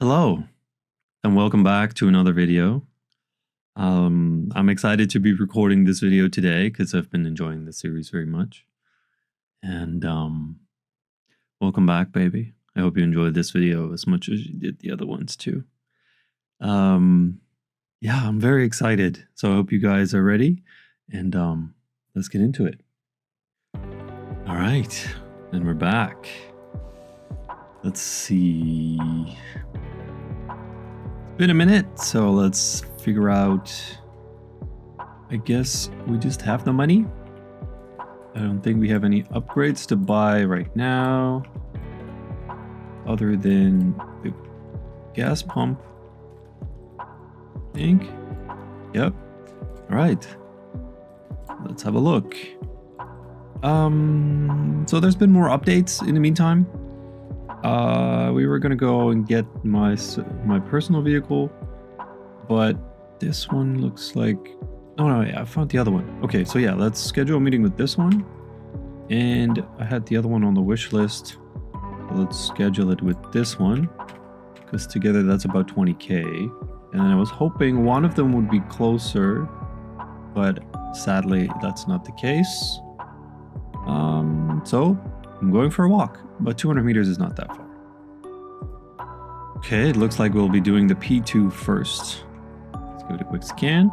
Hello, and welcome back to another video. I'm excited to be recording this video today because I've been enjoying this series very much. And welcome back, baby. I hope you enjoyed this video as much as you did the other ones too. Yeah, I'm very excited. So I hope you guys are ready, and let's get into it. All right, and we're back. Let's see. Been a minute, so let's figure out. I guess we just have the money. I don't think we have any upgrades to buy right now, other than the gas pump. I think. Yep. All right. Let's have a look. So there's been more updates in the meantime. We were gonna go and get my personal vehicle, but this one looks like... Oh no, yeah, I found the other one. Okay, so yeah, let's schedule a meeting with this one. And I had the other one on the wish list. Let's schedule it with this one, because together that's about 20k. And I was hoping one of them would be closer, but sadly that's not the case. So I'm going for a walk, but 200 meters is not that far. Okay, it looks like we'll be doing the P2 first. Let's give it a quick scan.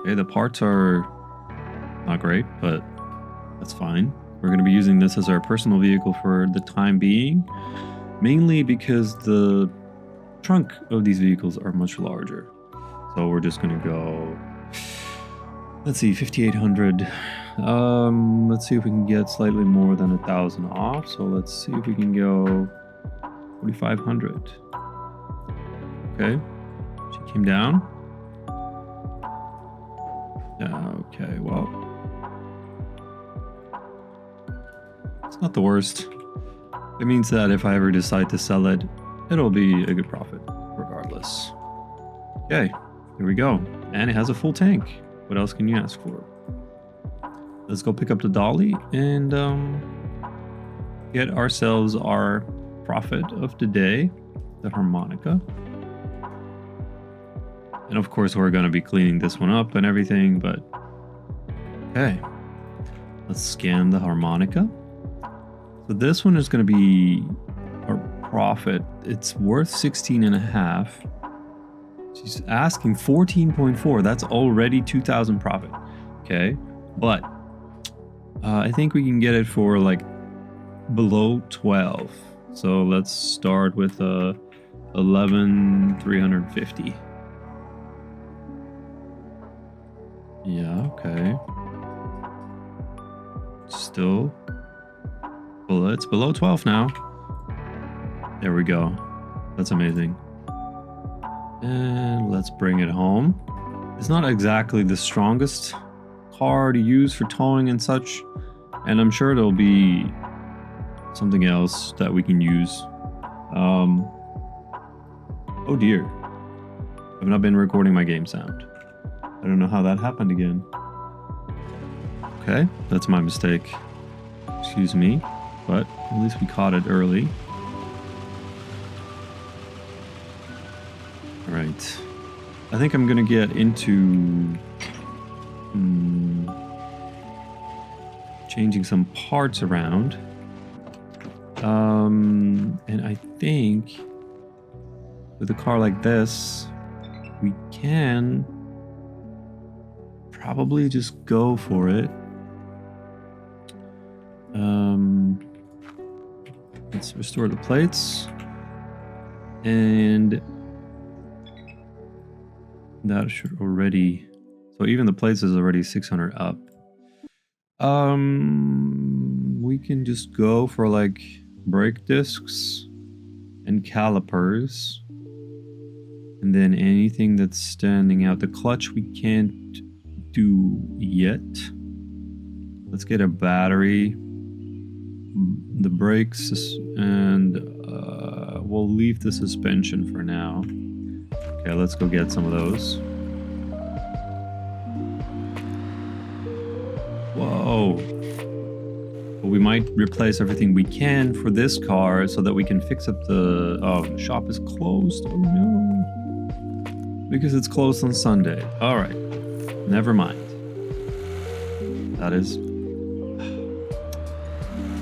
Okay, the parts are not great, but that's fine. We're going to be using this as our personal vehicle for the time being, mainly because the trunk of these vehicles are much larger. So we're just going to go, let's see, 5,800. Let's see if we can get slightly more than 1,000 off. So let's see if we can go 4,500. Okay, she came down. Okay, well, it's not the worst. It means that if I ever decide to sell it, it'll be a good profit regardless. Okay, here we go. And it has a full tank. What else can you ask for? Let's go pick up the dolly and get ourselves our profit of the day, the harmonica. And of course, we're going to be cleaning this one up and everything, but okay. Let's scan the harmonica. So this one is going to be our profit. It's worth 16.5. She's asking 14.4. That's already 2,000 profit. Okay, but I think we can get it for like below 12. So let's start with 11,350. Yeah, okay. Still, well, it's below 12 now. There we go. That's amazing. And let's bring it home. It's not exactly the strongest car to use for towing and such, and I'm sure there'll be something else that we can use. Oh dear, I've not been recording my game sound. I don't know how that happened again. Okay, that's my mistake. Excuse me, but at least we caught it early. All right, I think I'm gonna get into changing some parts around. And I think with a car like this, we can probably just go for it. Let's restore the plates, and that should already, so even the plates is already 600 up. We can just go for like brake discs and calipers, and then anything that's standing out. The clutch we can't do yet. Let's get a battery, the brakes, and we'll leave the suspension for now. Okay, let's go get some of those. Whoa. But we might replace everything we can for this car so that we can fix up the... Oh, the shop is closed. Oh no. Because it's closed on Sunday. Alright. Never mind. That is... I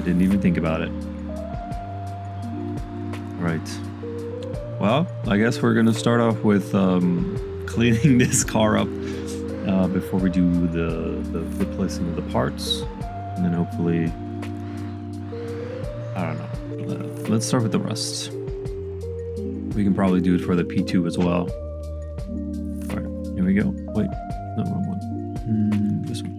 didn't even think about it. Alright. Well, I guess we're gonna start off with cleaning this car up before we do the replacing of the parts. And then hopefully... I don't know. Let's start with the rust. We can probably do it for the P2 as well. Alright, here we go. Wait, no, wrong one. This one.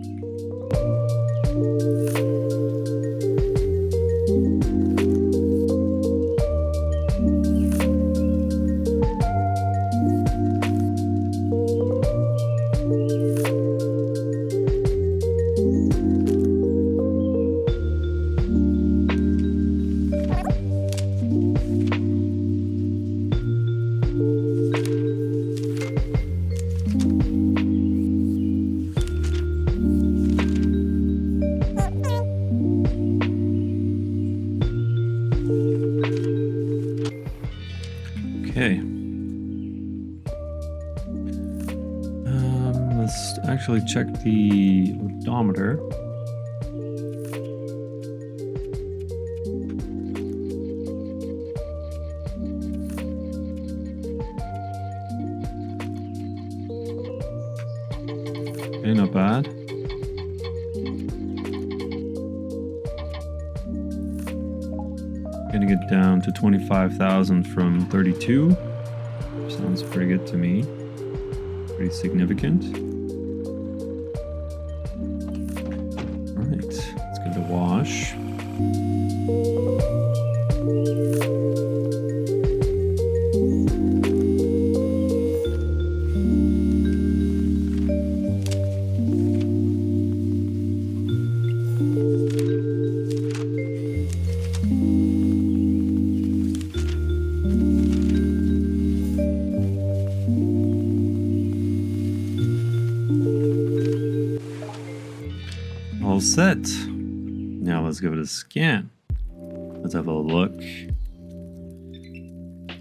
Okay. Let's actually check the odometer. Okay, not bad. Getting it down to 25,000 from 32. Sounds pretty good to me. Pretty significant. Alright, let's give it a wash. All set. Now let's give it a scan. Let's have a look.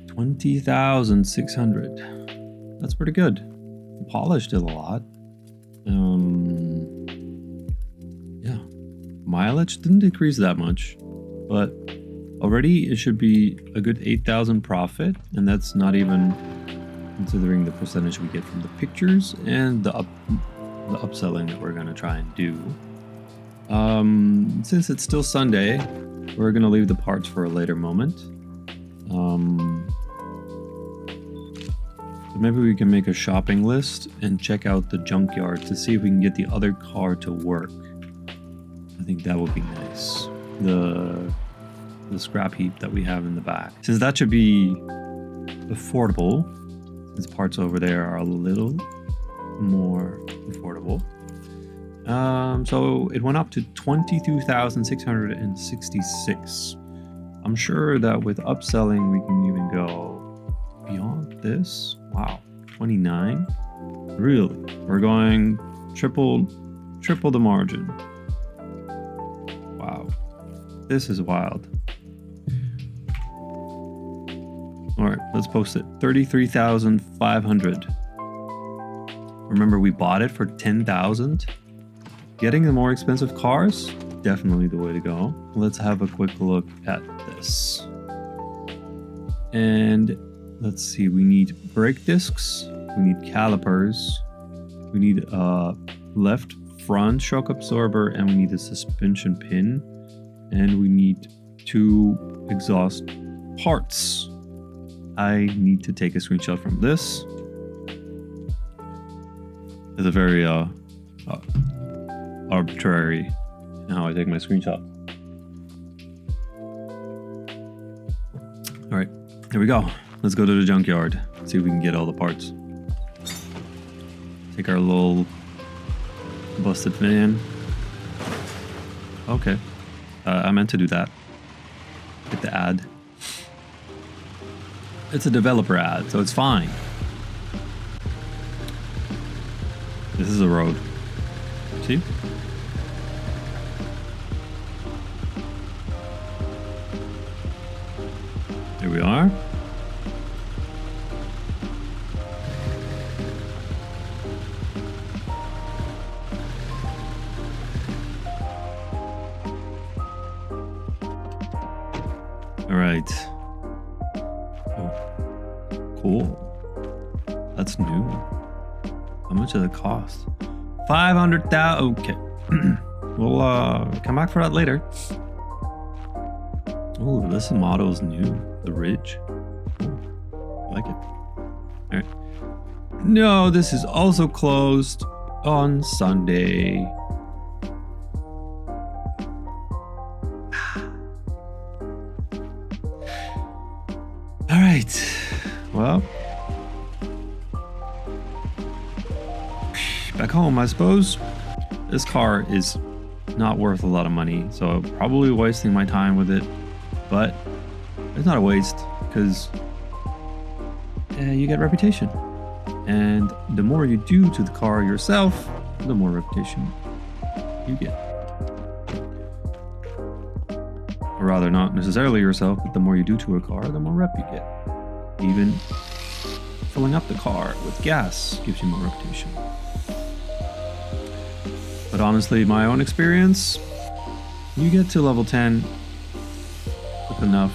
20,600. That's pretty good. The polish did a lot. Yeah. Mileage didn't decrease that much, but already it should be a good 8,000 profit, and that's not even considering the percentage we get from the pictures and the upselling that we're gonna try and do. Since it's still Sunday, we're gonna leave the parts for a later moment. So maybe we can make a shopping list and check out the junkyard to see if we can get the other car to work. I think that would be nice. The scrap heap that we have in the back. Since that should be affordable, since parts over there are a little more affordable. So it went up to 22,666. I'm sure that with upselling, we can even go beyond this. Wow, 29. Really? We're going triple the margin. Wow, this is wild. All right, let's post it. 33,500. Remember, we bought it for 10,000. Getting the more expensive cars, definitely the way to go. Let's have a quick look at this. And let's see, we need brake discs, we need calipers, we need a left front shock absorber, and we need a suspension pin, and we need 2 exhaust parts. I need to take a screenshot from this. It's a very arbitrary in how I take my screenshot. All right, here we go. Let's go to the junkyard, see if we can get all the parts. Take our little busted van. Okay, I meant to do that. Hit the ad. It's a developer ad, so it's fine. This is a road. See? Here we are. All right. Oh, cool. That's new. How much does it cost? 500,000. Okay. We'll come back for that later. Oh, this model is new. The Ridge. Ooh, I like it. All right. No, this is also closed on Sunday. All right. Well, back home, I suppose. This car is not worth a lot of money, so I'm probably wasting my time with it. But it's not a waste because you get reputation. And the more you do to the car yourself, the more reputation you get. Or rather, not necessarily yourself, but the more you do to a car, the more rep you get. Even filling up the car with gas gives you more reputation. But honestly, my own experience, you get to level 10 quick enough.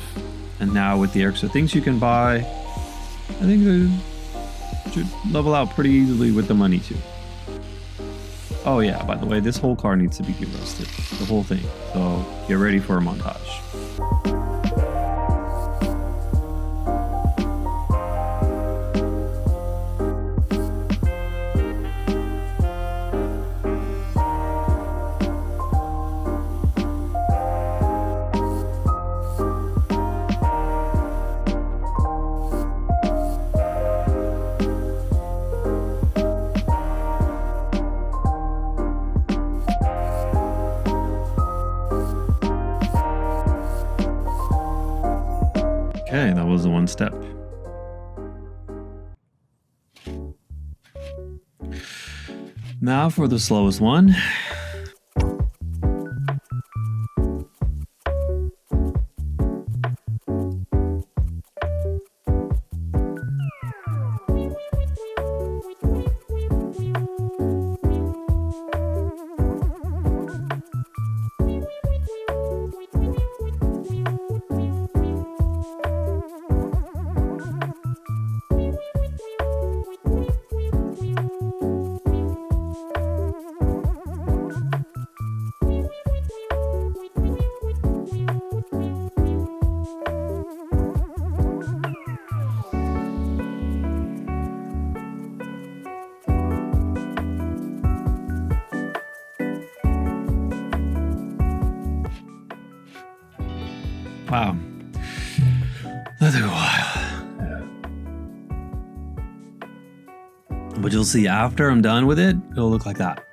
And now with the extra things you can buy, I think you should level out pretty easily with the money too. Oh yeah, by the way, this whole car needs to be de-rusted. The whole thing. So get ready for a montage. Okay, that was the one step. Now for the slowest one. Wow. That took a while. But you'll see after I'm done with it, it'll look like that.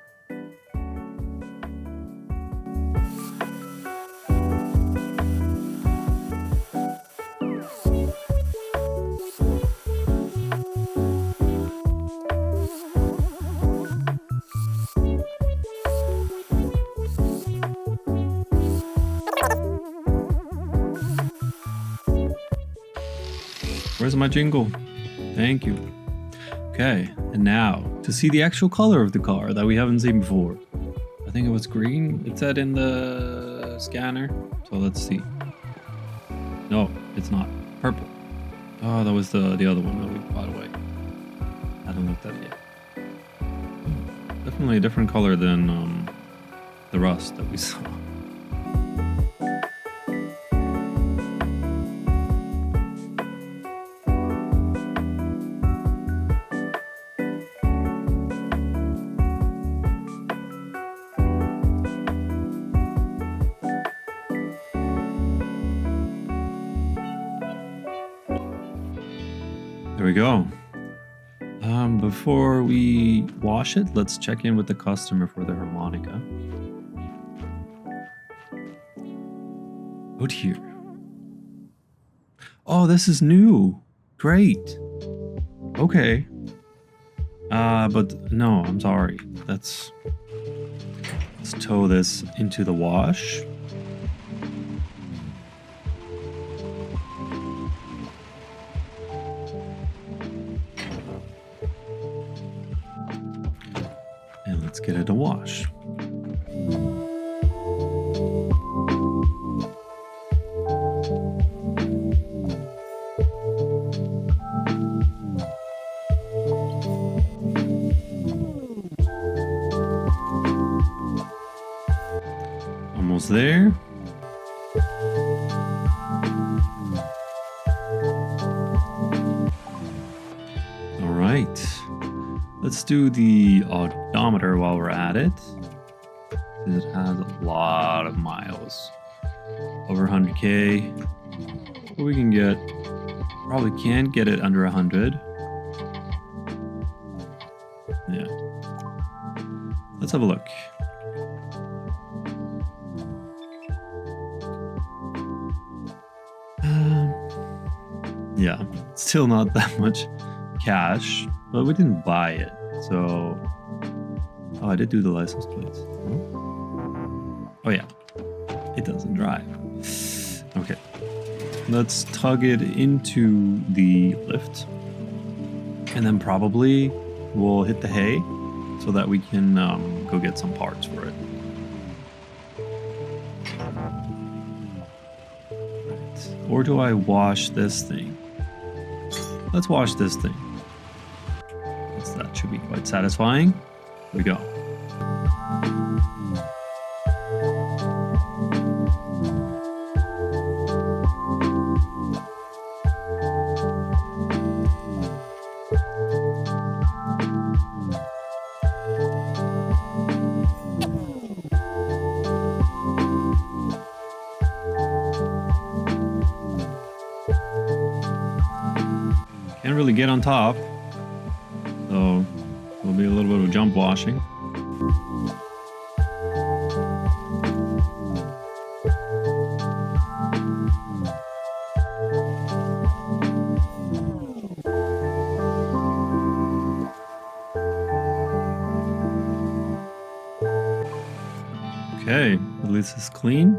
Where's my jingle? Thank you. Okay, and now to see the actual color of the car that we haven't seen before. I think it was green, it said in the scanner. So let's see. No, it's not. Purple. Oh, that was the other one that we bought away. I haven't looked at it yet. Definitely a different color than the rust that we saw. There we go. Before we wash it, let's check in with the customer for the harmonica. Oh dear. Oh, this is new. Great. Okay. But no, I'm sorry. Let's tow this into the wash. wash. Almost there. All right. Let's do the odometer while we're at it. It has a lot of miles. Over 100K. But we can get, probably can't get it under 100. Yeah. Let's have a look. Yeah, still not that much cash, but we didn't buy it. So, oh, I did do the license plates. Oh yeah, it doesn't drive. Okay, let's tug it into the lift, and then probably we'll hit the hay so that we can go get some parts for it. Right. Or do I wash this thing? Let's wash this thing. That should be quite satisfying. Here we go. Can't really get on top, so there'll be a little bit of jump washing. Okay, at least it's clean.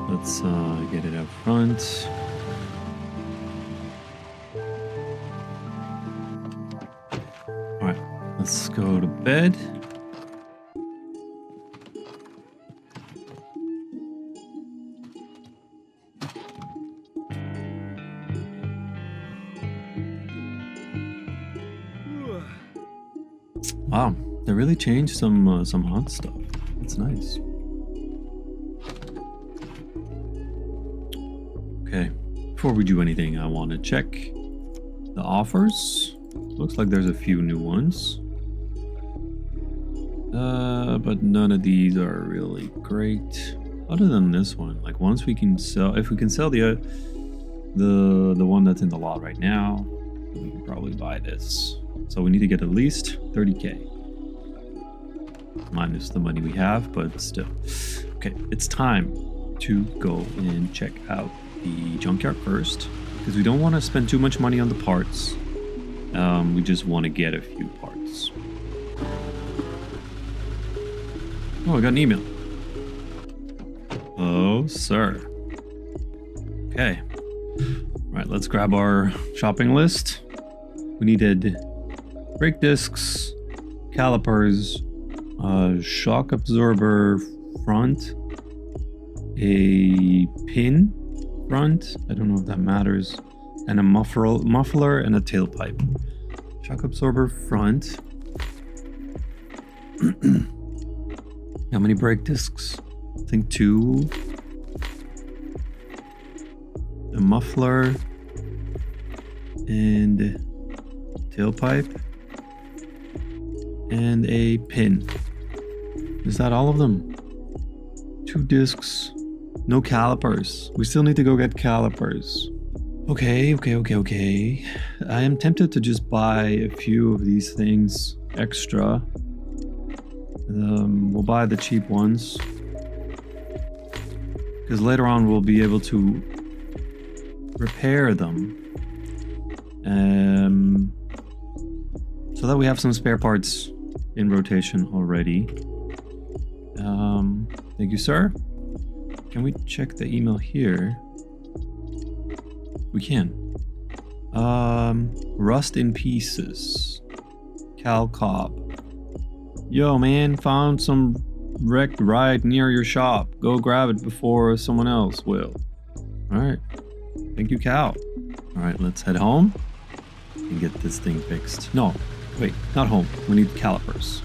Let's get it up front. All right, let's go to bed. Wow, they really changed some hot stuff. That's nice. Okay, before we do anything, I want to check the offers. Looks like there's a few new ones. But none of these are really great. Other than this one, like once we can sell, if we can sell the one that's in the lot right now, we can probably buy this. So we need to get at least 30K. Minus the money we have, but still. Okay, it's time to go and check out the junkyard first, because we don't want to spend too much money on the parts. We just want to get a few parts. Oh, I got an email. Oh, sir. Okay. All right, let's grab our shopping list. We needed brake discs, calipers, shock absorber front, a pin front, I don't know if that matters, and a muffler and a tailpipe. Shock absorber front. How many brake discs? I think 2. A muffler and tailpipe and a pin. Is that all of them? 2 discs, no calipers. We still need to go get calipers. Okay. I am tempted to just buy a few of these things extra. We'll buy the cheap ones, because later on we'll be able to repair them. So that we have some spare parts in rotation already. Thank you, sir. Can we check the email here? We can. Rust in pieces. Cal Cop. Yo, man, found some wrecked ride near your shop. Go grab it before someone else will. Alright. Thank you, Cal. Alright, let's head home and get this thing fixed. No, wait, not home. We need calipers.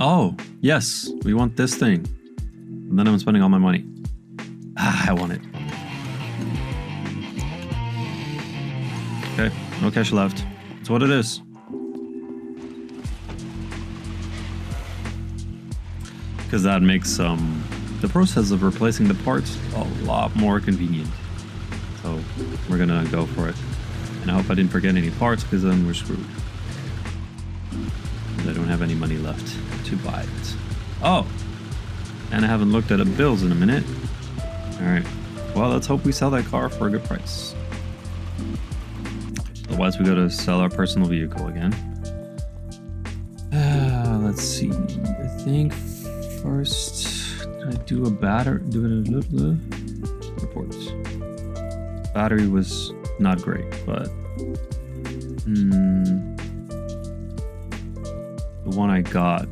Oh, yes, we want this thing. And then I'm spending all my money. Ah, I want it. Okay, no cash left. That's what it is. Because that makes the process of replacing the parts a lot more convenient. So we're gonna go for it. And I hope I didn't forget any parts, because then we're screwed. And I don't have any money left to buy it. Oh! And I haven't looked at the bills in a minute. Alright. Well, let's hope we sell that car for a good price. Otherwise, we gotta sell our personal vehicle again. Let's see. I think first, did I do a battery? Reports. Battery was not great, but the one I got,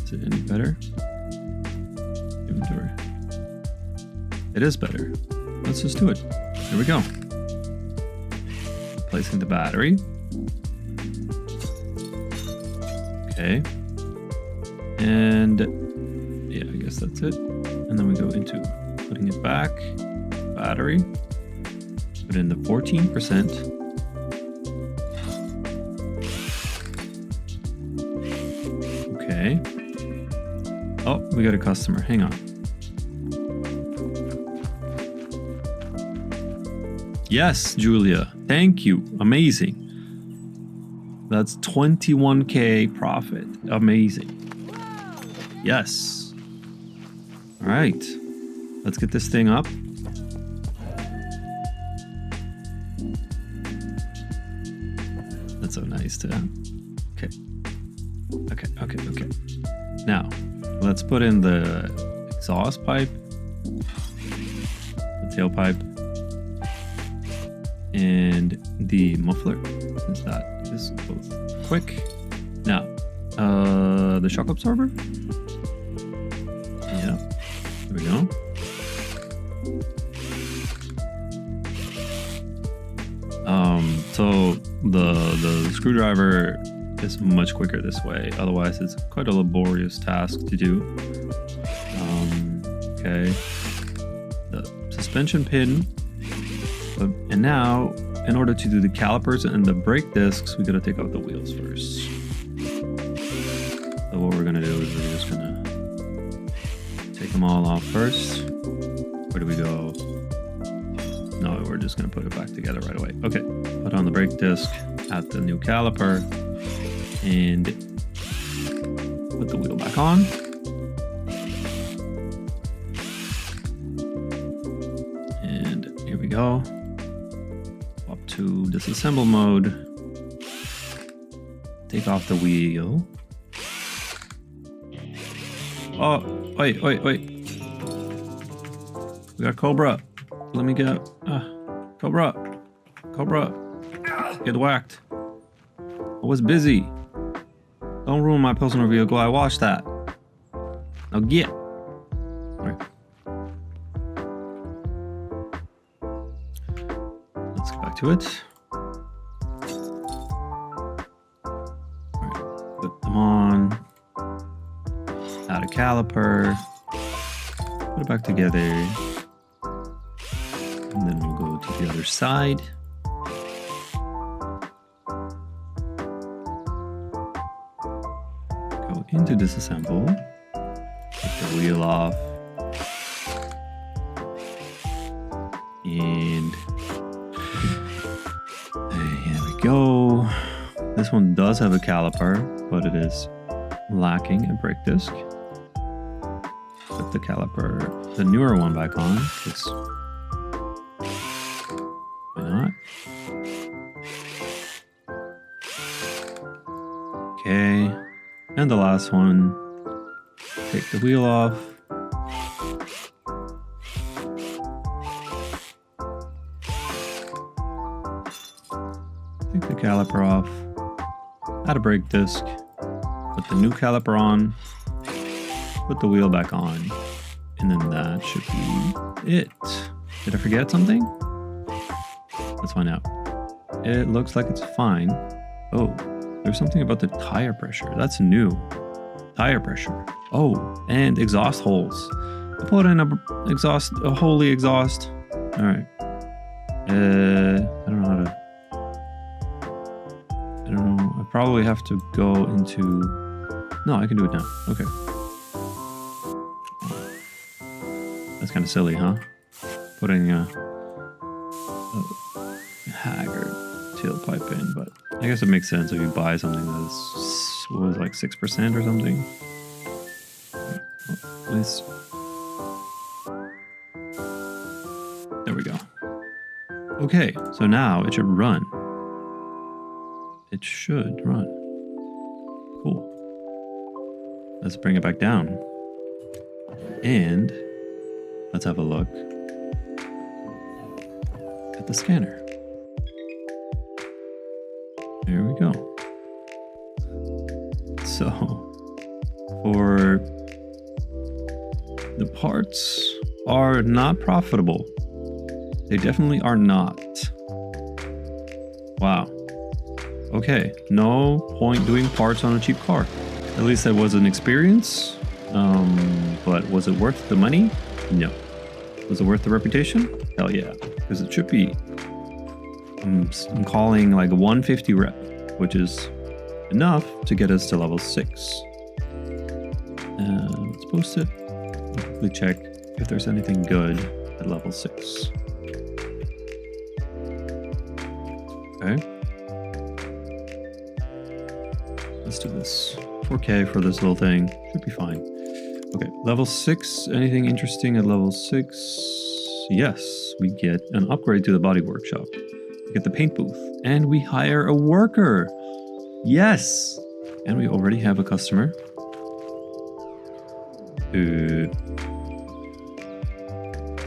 is it any better? Inventory. It is better. Let's just do it. Here we go. Placing the battery. Okay. And yeah, I guess that's it. And then we go into putting it back. Battery. Put in the 14%. Okay. Oh, we got a customer. Hang on. Yes, Julia. Thank you. Amazing. That's 21K profit. Amazing. Yes. All right. Let's get this thing up. That's so nice to... Okay. Okay. Now, let's put in the exhaust pipe, the tailpipe, and the muffler, since that is both quick. Now, the shock absorber. Yeah, there we go. So the screwdriver is much quicker this way. Otherwise, it's quite a laborious task to do. Okay, the suspension pin. And now, in order to do the calipers and the brake discs, we gotta take out the wheels first. So what we're gonna do is we're just gonna take them all off first. Where do we go? No, we're just gonna put it back together right away. Okay, put on the brake disc, add the new caliper, and put the wheel back on. And here we go. Up to disassemble mode. Take off the wheel. Oh, wait. We got Cobra. Let me get Cobra. Get whacked. I was busy. Don't ruin my personal vehicle. I washed that. Now get. Alright. Let's get back to it. Alright. Put them on. Add a caliper. Put it back together. And then we'll go to the other side. Go into disassemble. Take the wheel off. And here we go. This one does have a caliper, but it is lacking a brake disc. Put Put the caliper, the newer one, back on. Just, why not? Okay. And the last one. Take the wheel off. Take the caliper off. Add a brake disc. Put the new caliper on. Put the wheel back on. And then that should be it. Did I forget something? Let's find out. It looks like it's fine. Oh, there's something about the tire pressure. That's new. Tire pressure. Oh, and exhaust holes. I put in a holy exhaust. All right. I don't know how to. I don't know. I probably have to go into. No, I can do it now. Okay. That's kind of silly, huh? Putting a Haggard tailpipe in, but I guess it makes sense if you buy something that's, what was it, like 6% or something. At least. There we go. Okay, so now it should run. It should run. Cool. Let's bring it back down. And let's have a look at the scanner. There we go. So, for the parts are not profitable. They definitely are not. Wow. Okay, no point doing parts on a cheap car. At least that was an experience. But was it worth the money? No. Was it worth the reputation? Hell yeah. Because it should be. I'm calling like a 150 rep, which is enough to get us to level 6. Let's post it. Quickly check if there's anything good at level 6. Okay. Let's do this. 4K for this little thing. Should be fine. Okay, level 6. Anything interesting at level 6? Yes, we get an upgrade to the body workshop. We get the paint booth. And we hire a worker. Yes! And we already have a customer.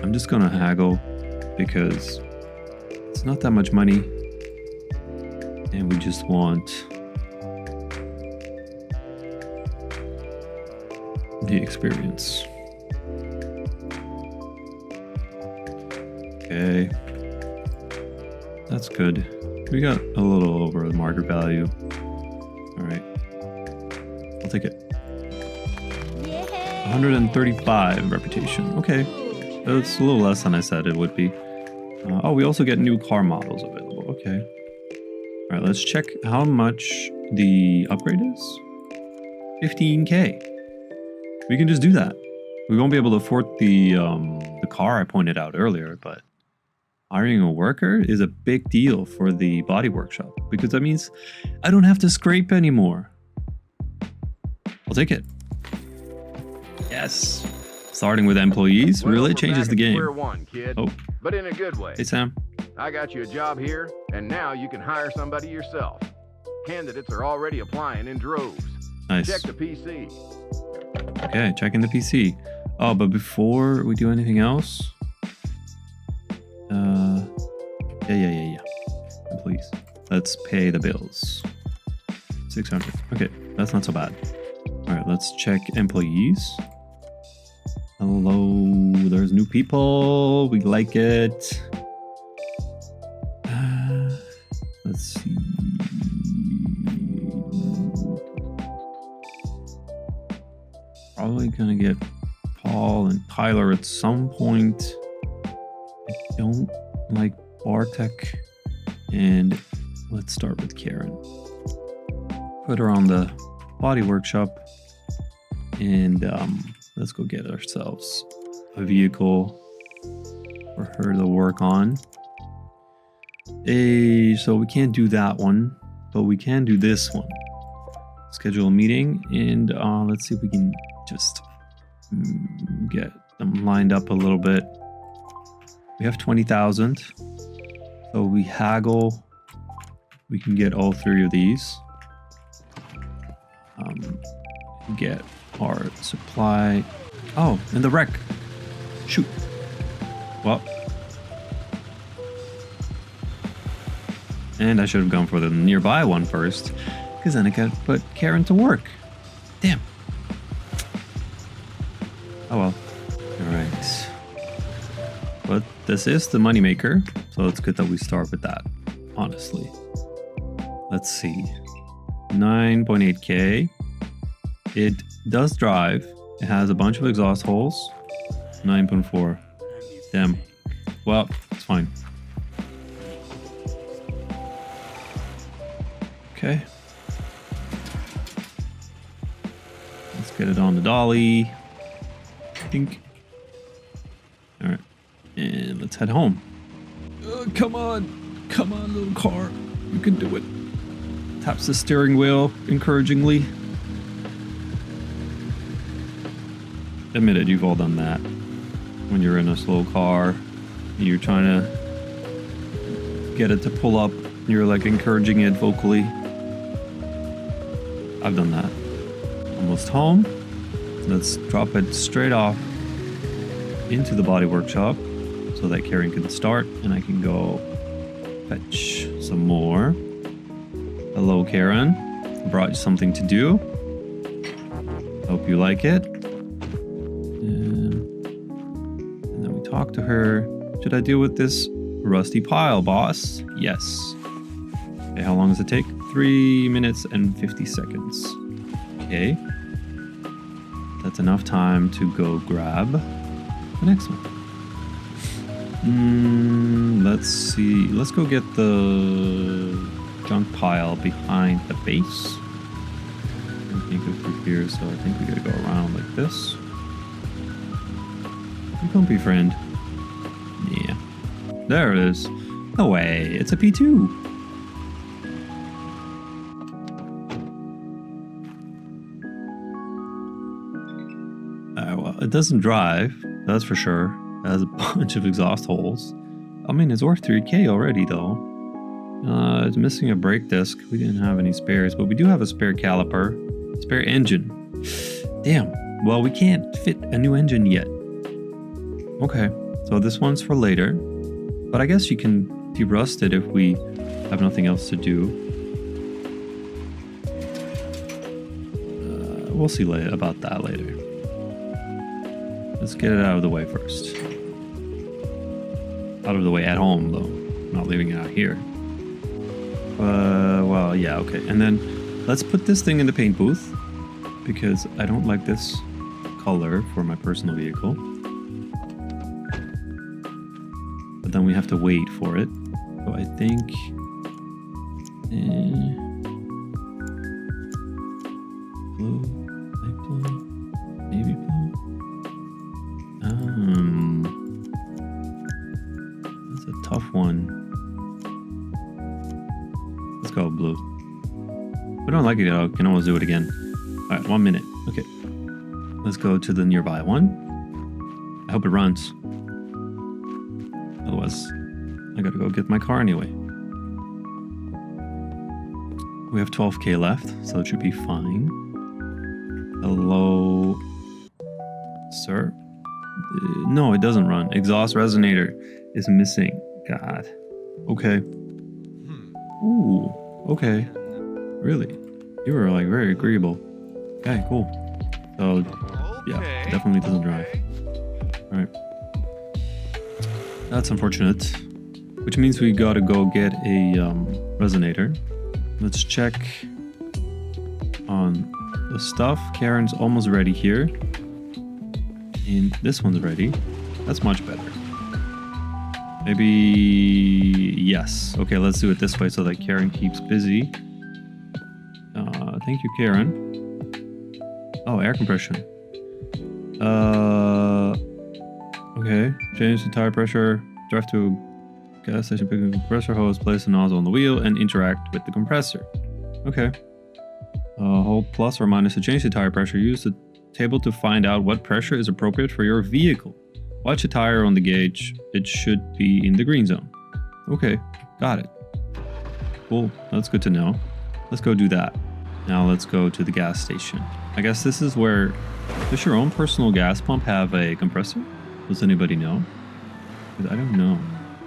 I'm just gonna haggle because it's not that much money. And we just want the experience. Okay. That's good. We got a little over the market value. Alright. I'll take it. 135 reputation. Okay. That's a little less than I said it would be. Oh, we also get new car models available. Okay. Alright, let's check how much the upgrade is. 15K. We can just do that. We won't be able to afford the car I pointed out earlier, but hiring a worker is a big deal for the body workshop because that means I don't have to scrape anymore. I'll take it. Yes. Starting with employees really changes the game. Square one, kid. Oh. But in a good way. Hey, Sam. I got you a job here, and now you can hire somebody yourself. Candidates are already applying in droves. Nice. Check the PC. Okay, checking the PC. Oh, but before we do anything else, yeah. Please, let's pay the bills. 600. Okay, that's not so bad. All right, let's check employees. Hello, there's new people. We like it. Let's see. Probably gonna get Paul and Tyler at some point. I don't like Bartek. And let's start with Karen. Put her on the body workshop. And let's go get ourselves a vehicle for her to work on. So we can't do that one, but we can do this one. Schedule a meeting and let's see if we can just Get them lined up a little bit. We have 20,000. So we haggle. We can get all 3 of these. Get our supply. Oh, and the wreck. Shoot. Well. And I should have gone for the nearby one first, because then I could put Karen to work. Damn. Oh well. Alright. But this is the moneymaker, so it's good that we start with that, honestly. Let's see. 9.8k. It does drive. It has a bunch of exhaust holes. 9.4. Damn. Well, it's fine. Okay. Let's get it on the dolly. Think. Alright. And let's head home. Come on. Come on, little car. You can do it. Taps the steering wheel encouragingly. Admit it, you've all done that. When you're in a slow car, you're trying to get it to pull up. You're like encouraging it vocally. I've done that. Almost home. Let's drop it straight off into the body workshop so that Karen can start and I can go fetch some more. Hello, Karen. I brought you something to do. Hope you like it. And then we talk to her. Should I deal with this rusty pile, boss? Yes. Okay, how long does it take? 3 minutes and 50 seconds. Okay. That's enough time to go grab the next one. Let's see. Let's go get the junk pile behind the base. I can't go through here, so I think we gotta go around like this. You comfy, friend. Yeah. There it is. No way. It's a P2. Well, it doesn't drive. That's for sure. It has a bunch of exhaust holes. I mean, it's worth 3k already, though. It's missing a brake disc. We didn't have any spares, but we do have a spare caliper. Spare engine. Damn. Well, we can't fit a new engine yet. Okay. So this one's for later. But I guess you can derust it if we have nothing else to do. We'll see about that later. Let's get it out of the way first. Out of the way at home, though. Not leaving it out here. Well, yeah, okay. And then let's put this thing in the paint booth because I don't like this color for my personal vehicle. But then we have to wait for it. So I think... blue, light blue, navy blue. That's a tough one. Let's go blue. If I don't like it, I can always do it again. Alright, 1 minute. Okay. Let's go to the nearby one. I hope it runs. Otherwise, I gotta go get my car anyway. We have 12k left, so it should be fine. Hello, sir? No, it doesn't run. Exhaust resonator is missing. God. Okay. Ooh, okay. Really? You were like very agreeable. Okay, cool. So, yeah, it definitely doesn't drive. Alright. That's unfortunate. Which means we gotta go get a resonator. Let's check on the stuff. Karen's almost ready here. And this one's ready. That's much better. Maybe... yes. Okay, let's do it this way so that Karen keeps busy. Thank you, Karen. Oh, air compression. Okay. Change the tire pressure. Drive to a gas station, pick a compressor hose, place a nozzle on the wheel, and interact with the compressor. Okay. Hold plus or minus to change the tire pressure. Use the table to find out what pressure is appropriate for your vehicle. Watch a tire on the gauge. It should be in the green zone. Okay, got it. Cool, that's good to know. Let's go do that. Now let's go to the gas station. I guess this is where... Does your own personal gas pump have a compressor? Does anybody know? I don't know.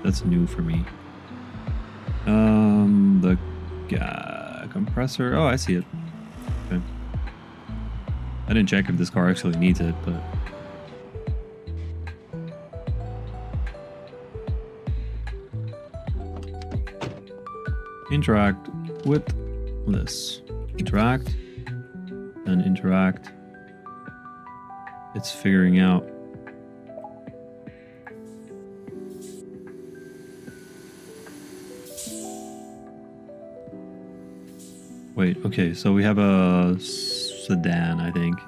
That's new for me. The compressor. Oh, I see it. Okay. I didn't check if this car actually needs it, but... Interact with this. Interact. And interact. It's figuring out. Wait, okay, so we have a sedan, I think.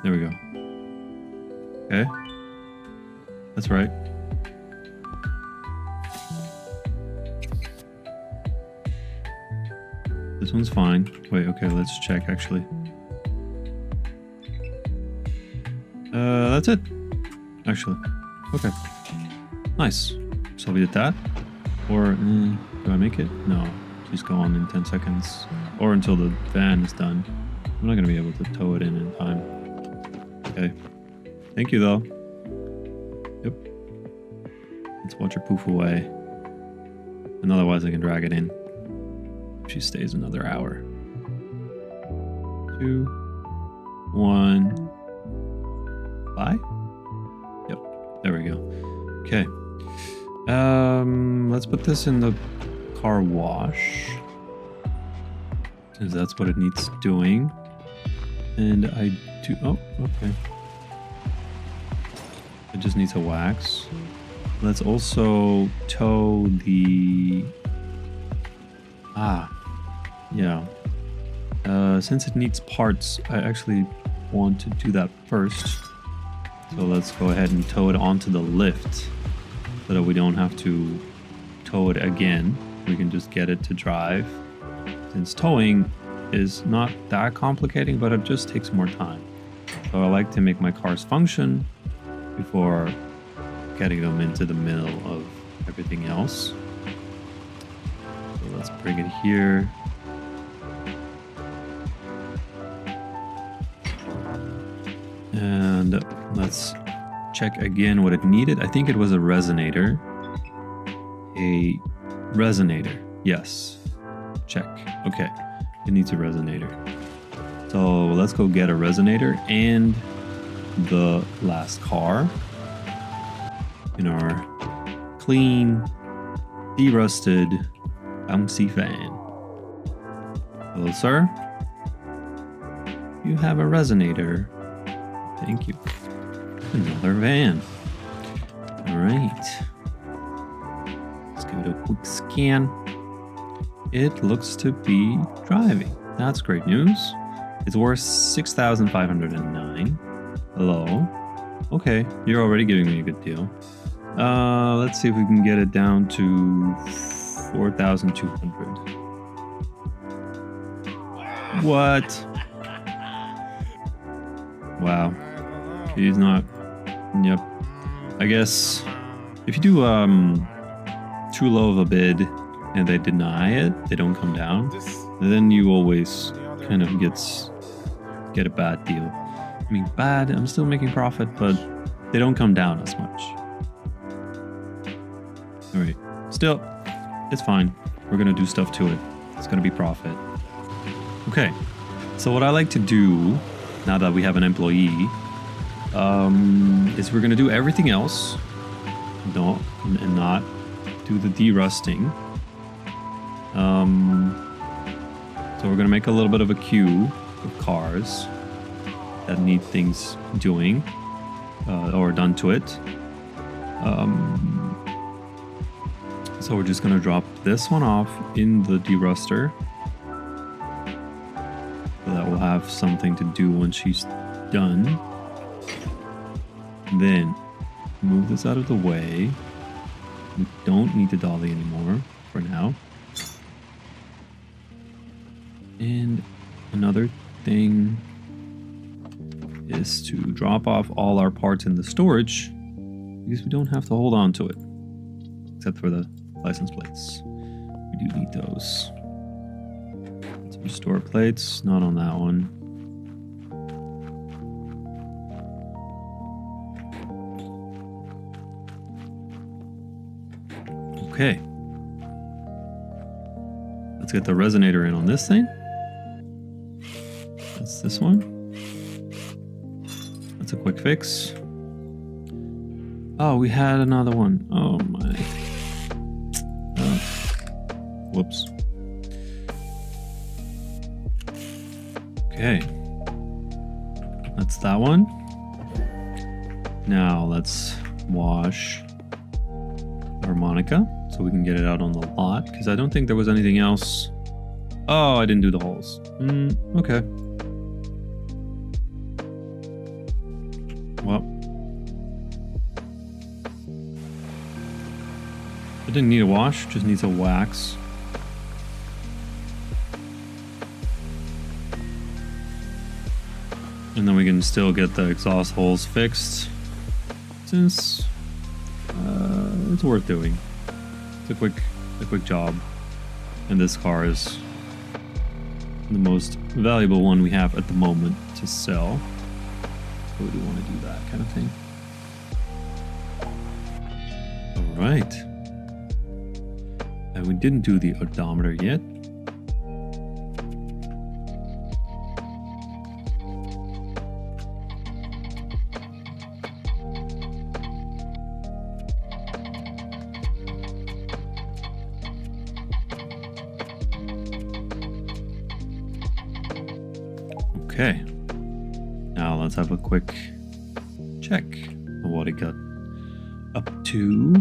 There we go. Okay. That's right. This one's fine. Wait, okay, let's check actually. That's it. Actually. Okay. Nice. So we did that. Or, do I make it? No. Just go on in 10 seconds. Or until the van is done. I'm not going to be able to tow it in time. Okay. Thank you, though. Yep. Let's watch her poof away. And otherwise I can drag it in. If she stays another hour. 2, 1. Bye? Yep. There we go. Okay. Let's put this in the car wash. Because that's what it needs doing. And I do... Oh, okay. It just needs a wax. Let's also tow the... Yeah. Since it needs parts, I actually want to do that first. So let's go ahead and tow it onto the lift. So that we don't have to tow it again. We can just get it to drive. Since towing is not that complicating, but it just takes more time. So I like to make my cars function before getting them into the middle of everything else. So let's bring it here. And let's check again what it needed. I think it was a resonator. A resonator. Yes. Check. Okay. It needs a resonator. So let's go get a resonator and the last car in our clean, derusted, bouncy van. Hello, sir. You have a resonator. Thank you. Another van. All right. Let's give it a quick scan. It looks to be driving. That's great news. It's worth 6,509. Hello. Okay, you're already giving me a good deal. Let's see if we can get it down to 4,200. What? Wow. He's not. Yep. I guess if you do too low of a bid and they deny it, they don't come down, then you always kind of get a bad deal. I mean, bad, I'm still making profit, but they don't come down as much. All right. Still, it's fine. We're going to do stuff to it. It's going to be profit. Okay. So what I like to do now that we have an employee is we're going to do everything else. No, and not do the derusting. So we're going to make a little bit of a queue of cars that need things doing or done to it. So we're just going to drop this one off in the deruster. So that we'll have something to do when she's done. Then move this out of the way. We don't need the dolly anymore for now. And another thing is to drop off all our parts in the storage because we don't have to hold on to it, except for the license plates. We do need those. Some store plates, not on that one. Okay. Let's get the resonator in on this thing. That's this one. That's a quick fix. Oh, we had another one. Oh my. Whoops. Okay. That's that one. Now let's wash Harmonica so we can get it out on the lot, because I don't think there was anything else. Oh, I didn't do the holes. Okay. Well, it didn't need a wash, just needs a wax. And then we can still get the exhaust holes fixed, since it's worth doing. It's a quick job, and this car is the most valuable one we have at the moment to sell. So we do want to do that kind of thing. All right, and we didn't do the odometer yet. Okay, now let's have a quick check of what it got up to.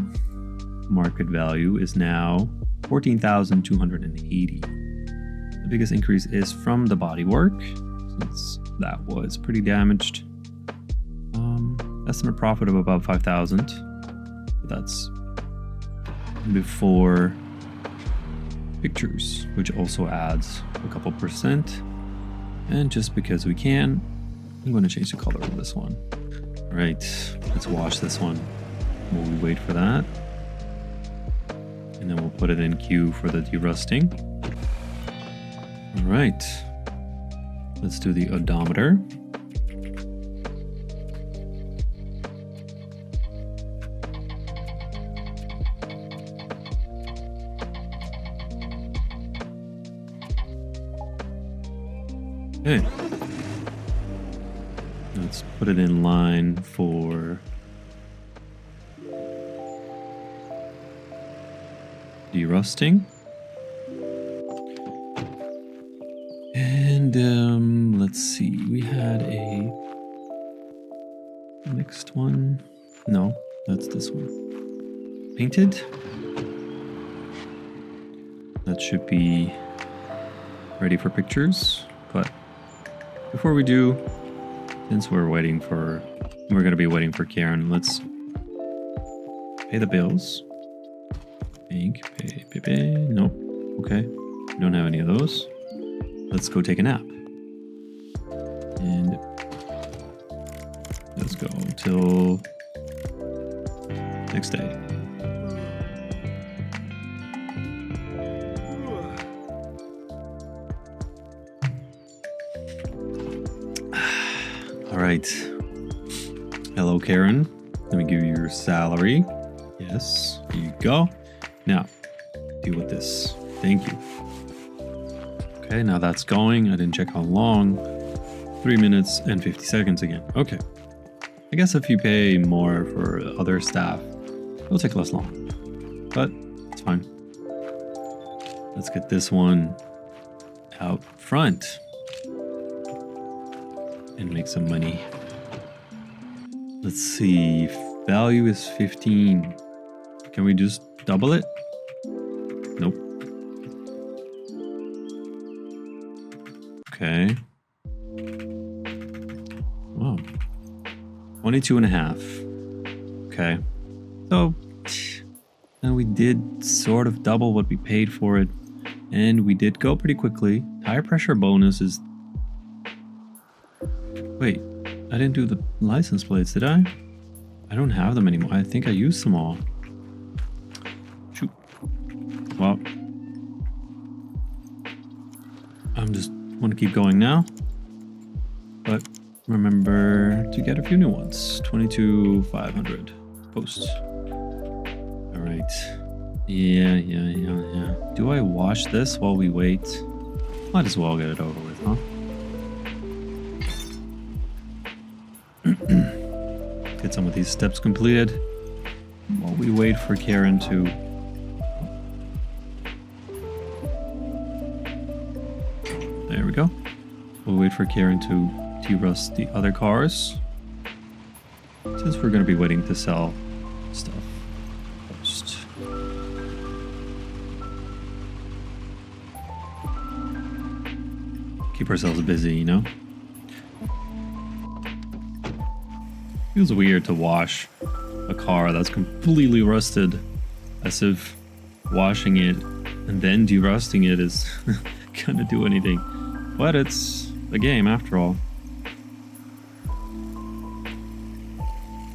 Market value is now 14,280. The biggest increase is from the bodywork, since that was pretty damaged. Estimate profit of about 5,000, but that's before pictures, which also adds a couple percent. And just because we can, I'm going to change the color of this one. All right, let's wash this one while we wait for that. And then we'll put it in queue for the derusting. All right, let's do the odometer. Okay, let's put it in line for derusting. And let's see, we had a next one. No, that's this one. Painted. That should be ready for pictures, but before we do, since we're going to be waiting for Karen, let's pay the bills. Bank, pay. Nope. Okay. We don't have any of those. Let's go take a nap. And let's go till next day. All right. Hello, Karen. Let me give you your salary. Yes, here you go. Now, deal with this. Thank you. Okay, now that's going. I didn't check how long. 3 minutes and 50 seconds again. Okay. I guess if you pay more for other staff, it'll take less long. But it's fine. Let's get this one out front and make some money. Let's see. Value is 15. Can we just double it? Nope. Okay. Wow. 22.5. Okay. So, and we did sort of double what we paid for it. And we did go pretty quickly. Tire pressure bonus is... Wait, I didn't do the license plates, did I? I don't have them anymore. I think I used them all. Shoot. Well, I'm just want to keep going now. But remember to get a few new ones. 22,500 posts. All right. Yeah. Do I wash this while we wait? Might as well get it over with, huh? Get some of these steps completed while we wait for Karen to... There we go. We'll wait for Karen to de-rust the other cars, since we're going to be waiting to sell stuff first. Keep ourselves busy, you know? Feels weird to wash a car that's completely rusted, as if washing it and then de-rusting it is gonna do anything. But it's a game after all.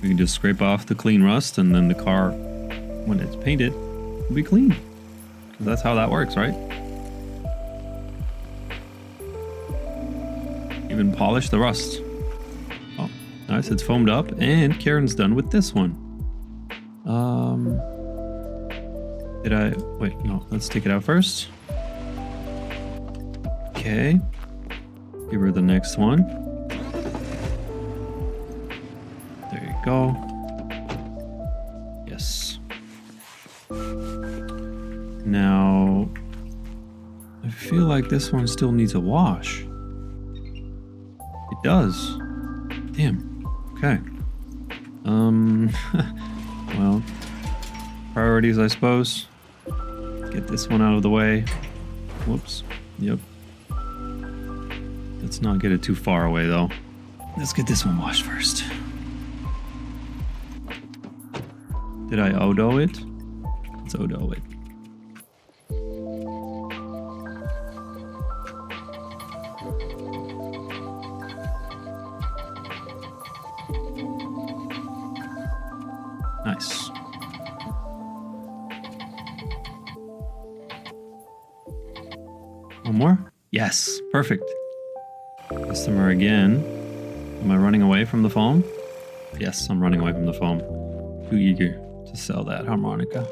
We can just scrape off the clean rust, and then the car, when it's painted, will be clean. Because that's how that works, right? Even polish the rust. Oh, nice, it's foamed up, and Karen's done with this one. Did I... Wait, no, let's take it out first. Okay. Give her the next one. There you go. Yes. Now, I feel like this one still needs a wash. It does. Damn. Okay. Well, priorities, I suppose. Get this one out of the way. Whoops. Yep. Let's not get it too far away, though. Let's get this one washed first. Did I Odo it? Let's Odo it. Nice. One more? Yes, perfect. Customer again. Am I running away from the foam? Yes, I'm running away from the foam. Too eager to sell that harmonica.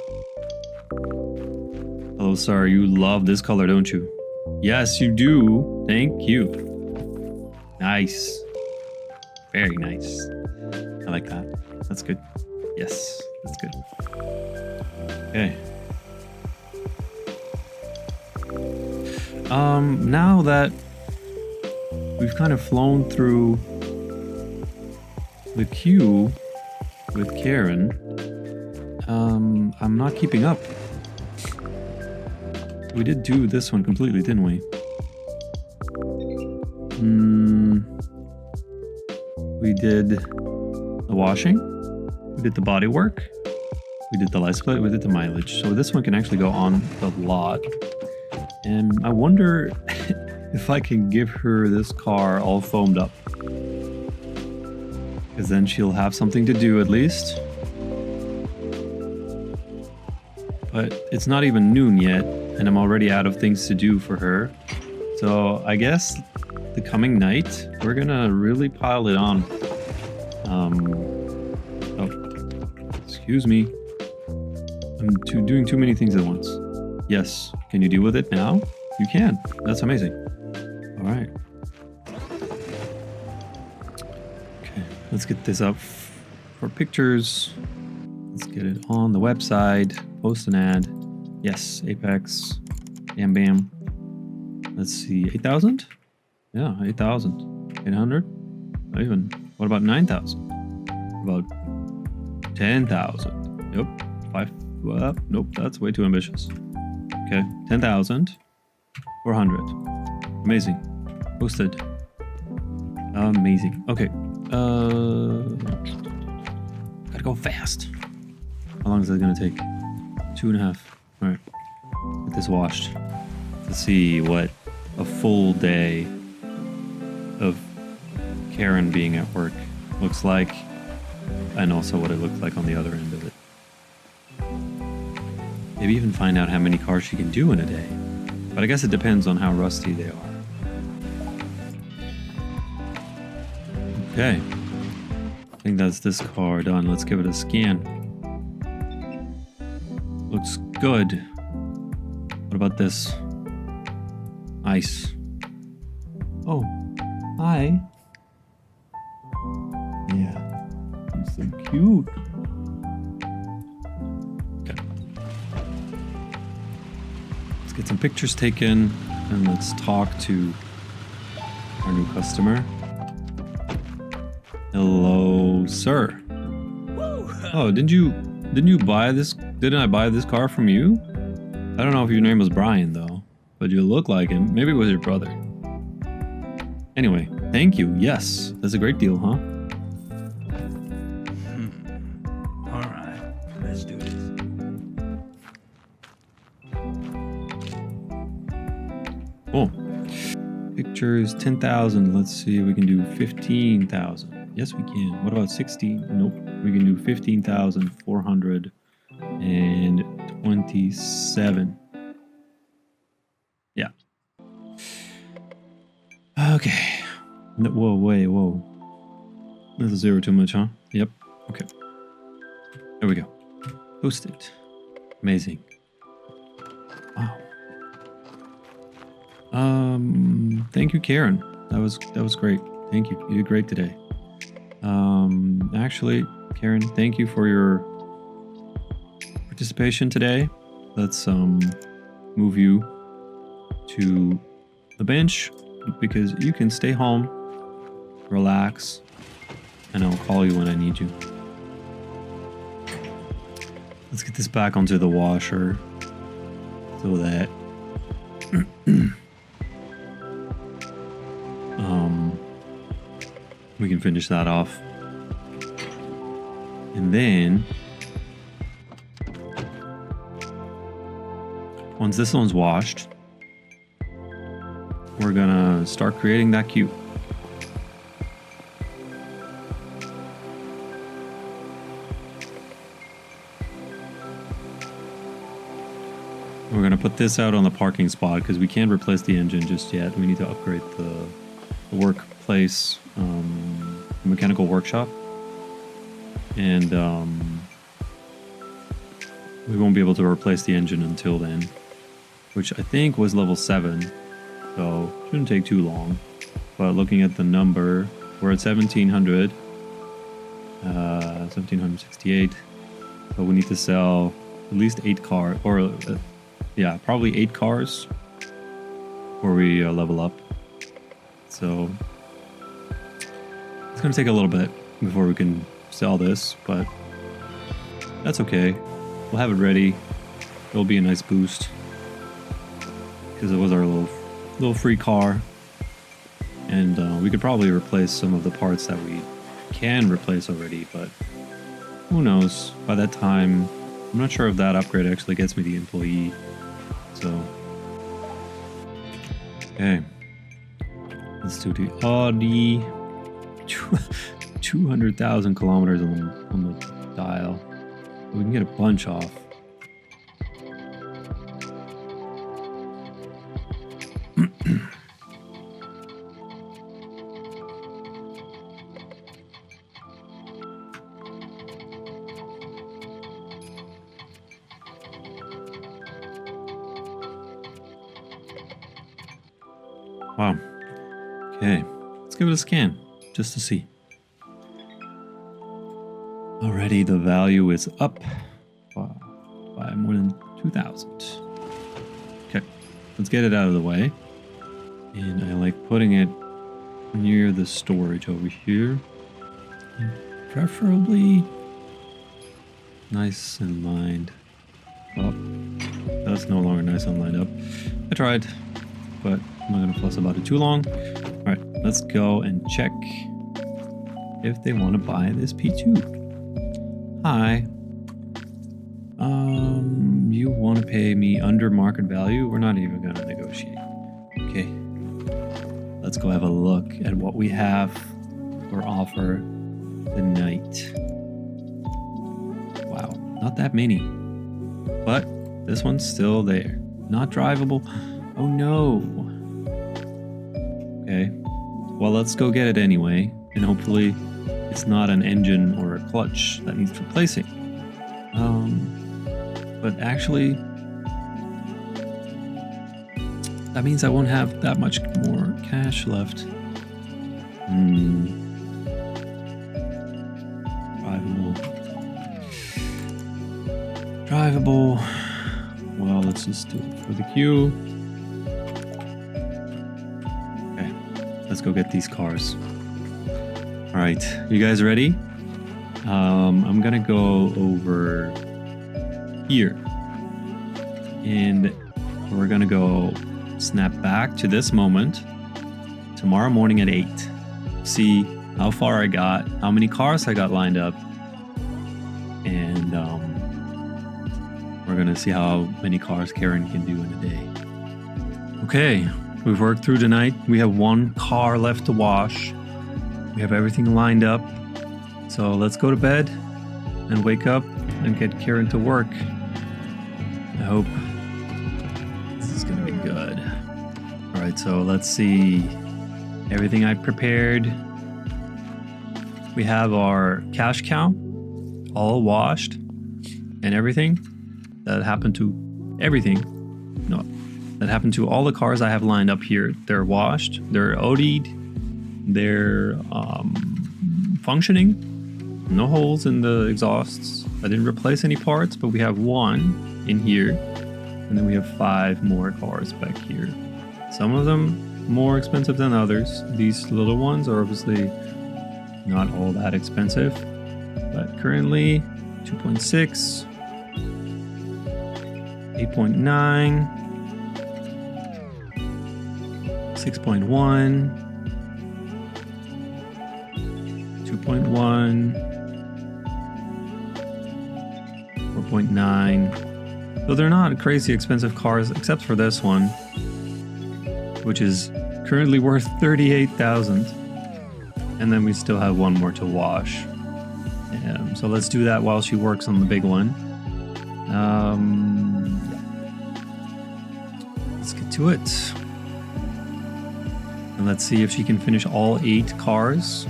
Hello, sir. You love this color, don't you? Yes, you do. Thank you. Nice. Very nice. I like that. That's good. Yes, that's good. Okay. Now that we've kind of flown through the queue with Karen, I'm not keeping up. We did do this one completely, didn't we? We did the washing, we did the body work, we did the license plate, we did the mileage. So this one can actually go on the lot. And I wonder if I can give her this car all foamed up. Because then she'll have something to do at least. But it's not even noon yet, and I'm already out of things to do for her. So I guess the coming night, we're gonna really pile it on. Oh, excuse me. I'm doing too many things at once. Yes, can you deal with it now? You can. That's amazing. All right. Okay, let's get this up for pictures. Let's get it on the website. Post an ad. Yes, Apex. Bam, bam. Let's see, 8,000? Yeah, 8,000. 800? Not even. What about 9,000? About 10,000. Yep. 5. Well, nope, that's way too ambitious. Okay, 10,000. 400. Amazing. Posted. Amazing. Okay. Gotta go fast. How long is that gonna take? 2.5. Alright. Get this washed. to see what a full day of Karen being at work looks like, and also what it looked like on the other end of it. Maybe even find out how many cars she can do in a day. But I guess it depends on how rusty they are. Okay. I think that's this car done. Let's give it a scan. Looks good. What about this? Nice. Oh, hi. Yeah, you're so cute. Okay. Let's get some pictures taken and let's talk to our new customer. Hello, sir. Oh, didn't you buy this? Didn't I buy this car from you? I don't know if your name was Brian though, but you look like him. Maybe it was your brother. Anyway, thank you. Yes, that's a great deal, huh? All right, let's do this. Cool. Pictures 10,000. Let's see if we can do 15,000. Yes, we can. What about 16? Nope. We can do 15,427. Yeah. Okay. Whoa, wait, whoa. That's a zero too much, huh? Yep. Okay. There we go. Posted. Amazing. Wow. Thank you, Karen. That was great. Thank you. You did great today. Actually, Karen, thank you for your participation today. Let's move you to the bench because you can stay home, relax, and I'll call you when I need you. Let's get this back onto the washer so that we can finish that off. And then once this one's washed, we're gonna start creating that queue. We're gonna put this out on the parking spot because we can't replace the engine just yet. We need to upgrade the workplace, mechanical workshop, and we won't be able to replace the engine until then, which I think was level 7, so shouldn't take too long. But looking at the number, we're at 1700, 1768, so we need to sell at least 8 cars, or yeah, probably 8 cars before we level up. So it's gonna take a little bit before we can sell this, but that's okay. We'll have it ready. It'll be a nice boost because it was our little free car, and we could probably replace some of the parts that we can replace already, but who knows? By that time, I'm not sure if that upgrade actually gets me the employee. So okay. Let's do the Audi. 200,000 kilometers on the dial. We can get a bunch off. Wow. Okay, let's give it a scan just to see. Already the value is up by more than 2,000. Okay, let's get it out of the way. And I like putting it near the storage over here. And preferably nice and lined up. That's no longer nice and lined up. I tried, but I'm not gonna fuss about it too long. All right, let's go and check if they want to buy this P2. Hi. You want to pay me under market value? We're not even going to negotiate. Okay. Let's go have a look at what we have for offer tonight. Wow, not that many. But this one's still there. Not drivable. Oh no. Okay. Well, let's go get it anyway. And hopefully it's not an engine or a clutch that needs replacing. But actually, that means I won't have that much more cash left. Drivable. Well, let's just do it for the queue. Okay, let's go get these cars. All right, you guys ready? I'm gonna go over here, and we're gonna go snap back to this moment tomorrow morning at 8. See how far I got, how many cars I got lined up, and we're gonna see how many cars Karen can do in a day. Okay, we've worked through tonight. We have one car left to wash. We have everything lined up. So let's go to bed and wake up and get Karen to work. I hope this is gonna be good. All right, so let's see everything I prepared. We have our cash cow all washed and everything. That happened to everything. No, that happened to all the cars I have lined up here. They're washed, they're OD'd, they're functioning. No holes in the exhausts. I didn't replace any parts, but we have one in here. And then we have 5 more cars back here. Some of them more expensive than others. These little ones are obviously not all that expensive. But currently, 2.6, 8.9, 6.1, 2.1, 4.9. So they're not crazy expensive cars except for this one, which is currently worth 38,000. And then we still have one more to wash. So let's do that while she works on the big one. Let's get to it. And let's see if she can finish all 8 cars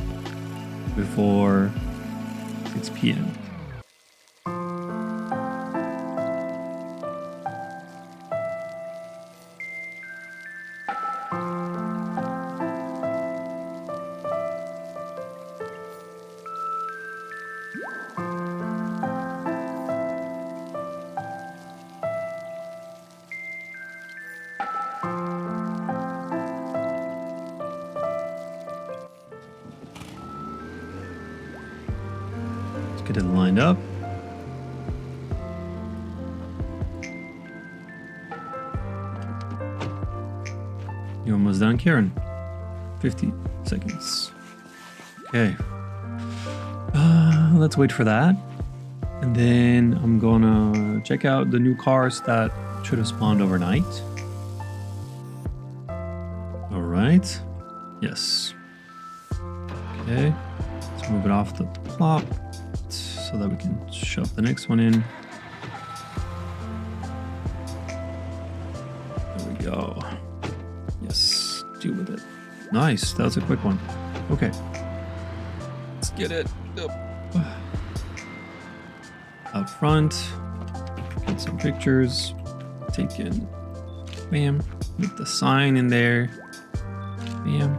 before 6 p.m. Get it lined up. You're almost done, Karen. 50 seconds. Okay. Let's wait for that. And then I'm gonna check out the new cars that should have spawned overnight. All right. Yes. Okay. Let's move it off the plot so that we can shove the next one in. There we go. Yes, deal with it. Nice, that was a quick one. Okay. Let's get it up. Out front. Get some pictures taken. Bam. With the sign in there. Bam.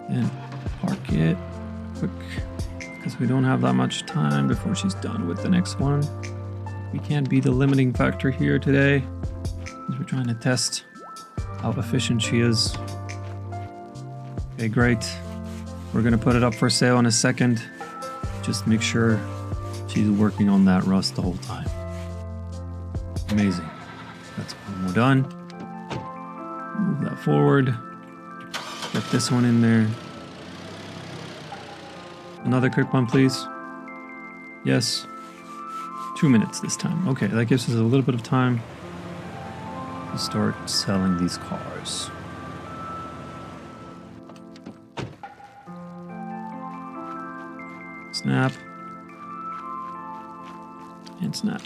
And park it quick, because we don't have that much time before she's done with the next one. We can't be the limiting factor here today, because we're trying to test how efficient she is. Okay, great. We're gonna put it up for sale in a second. Just make sure she's working on that rust the whole time. Amazing. That's one more done. Move that forward. Get this one in there. Another quick one, please. Yes. 2 minutes this time. Okay, that gives us a little bit of time to start selling these cars. Snap. And snap.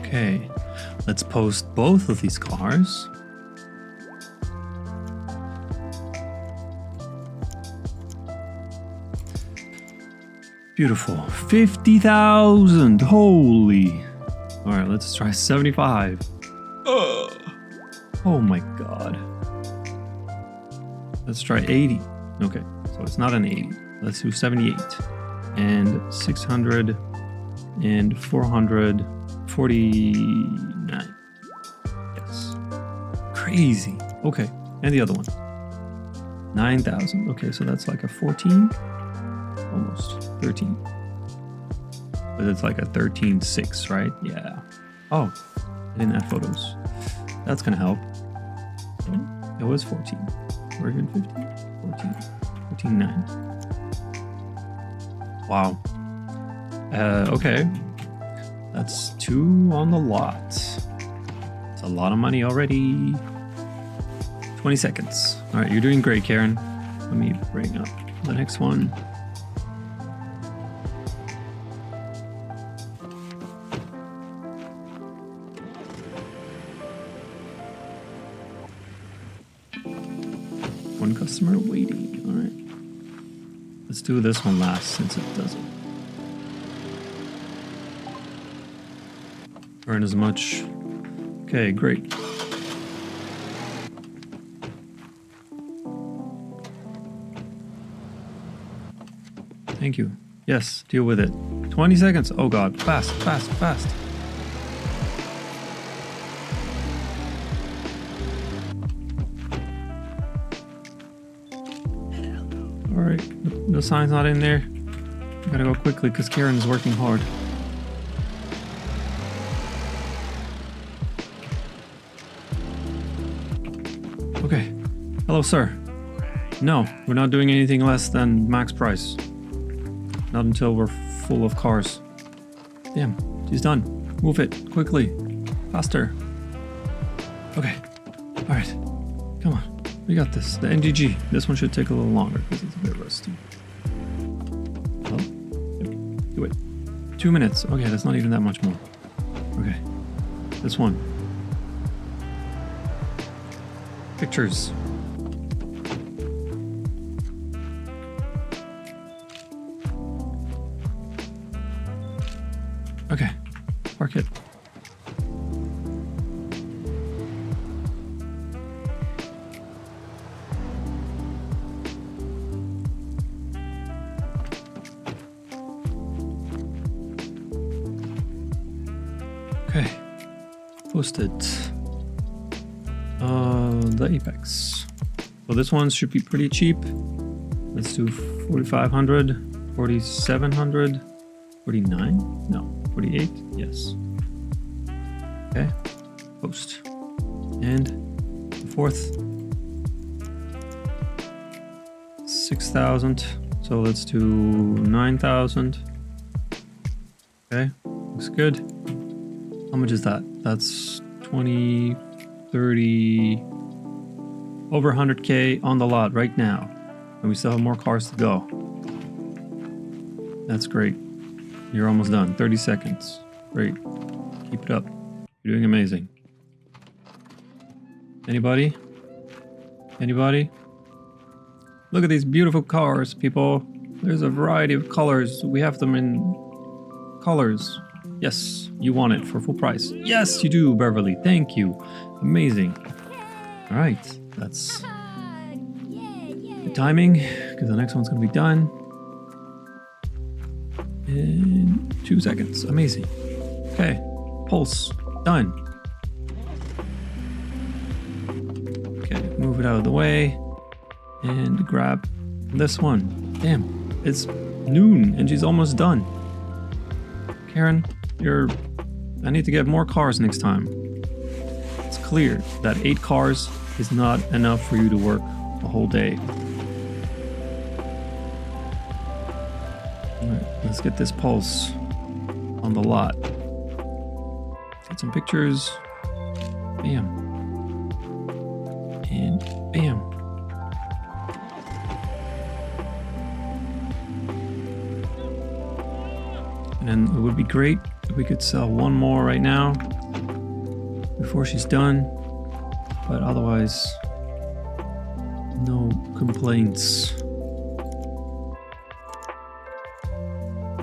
Okay, let's post both of these cars. Beautiful. 50,000. Holy. All right, let's try 75. Oh my God. Let's try 80. Okay, so it's not an 80. Let's do 78. And 600 and 449. Yes. Crazy. Okay, and the other one. 9,000. Okay, so that's like a 14. Almost 13. But it's like a 13.6, right? Yeah. Oh, I didn't add photos. That's gonna help. It was 14. Or even 15. 14. 14.9. Wow. Okay. That's 2 on the lot. It's a lot of money already. 20 seconds. All right, you're doing great, Karen. Let me bring up the next one. One customer waiting. All right. Let's do this one last since it doesn't earn as much. Okay, great. Thank you. Yes, deal with it. 20 seconds. Oh God, fast, fast, fast. All right, the sign's not in there. I gotta go quickly because Karen is working hard. Okay. Hello, sir. No, we're not doing anything less than max price. Not until we're full of cars. Damn, she's done. Move it, quickly. Faster. Okay. Alright. Come on. We got this. The NGG. This one should take a little longer because it's a bit rusty. Oh. Yep. Do it. 2 minutes. Okay, that's not even that much more. Okay. This one. Pictures. Okay, park it. Okay, post it. The Apex. So this one should be pretty cheap. Let's do 4,500, 4,700, 49? No. 48, yes. Okay, post. And the fourth. 6,000. So let's do 9,000. Okay, looks good. How much is that? That's 20, 30, over 100K on the lot right now. And we still have more cars to go. That's great. You're almost done. 30 seconds. Great. Keep it up. You're doing amazing. Anybody? Anybody? Look at these beautiful cars, people. There's a variety of colors. We have them in colors. Yes, you want it for full price. Yes, you do, Beverly. Thank you. Amazing. All right. That's good timing because the next one's going to be done in 2 seconds. Amazing. Okay, pulse done. Okay, move it out of the way and grab this one. Damn, it's noon and she's almost done. Karen, I need to get more cars next time. Let's clear that 8 cars is not enough for you to work a whole day. Alright, let's get this pulse on the lot. Get some pictures. Bam. And bam. And then it would be great if we could sell one more right now before she's done. But otherwise, no complaints.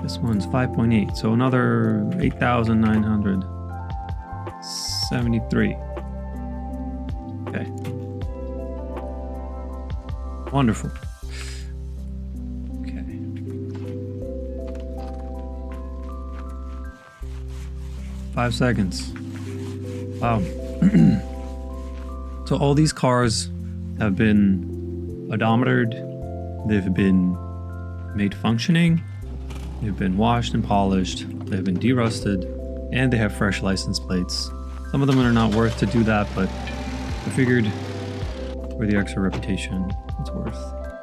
This one's 5.8, so another 8,973. Okay. Wonderful. Okay. Five seconds. Wow. So all these cars have been odometered, they've been made functioning, they've been washed and polished, they've been derusted, and they have fresh license plates. Some of them are not worth to do that, but I figured for the extra reputation, it's worth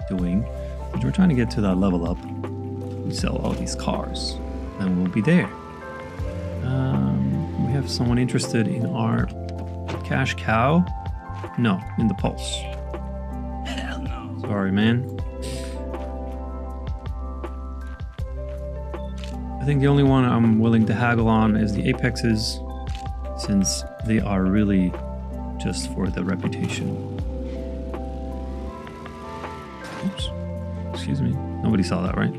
doing. Because we're trying to get to that level up. We sell all these cars, and we'll be there. We have someone interested in our cash cow. No, in the pulse. Hell no. Sorry, man. I think the only one I'm willing to haggle on is the Apexes, since they are really just for the reputation. Oops. Excuse me. Nobody saw that, right?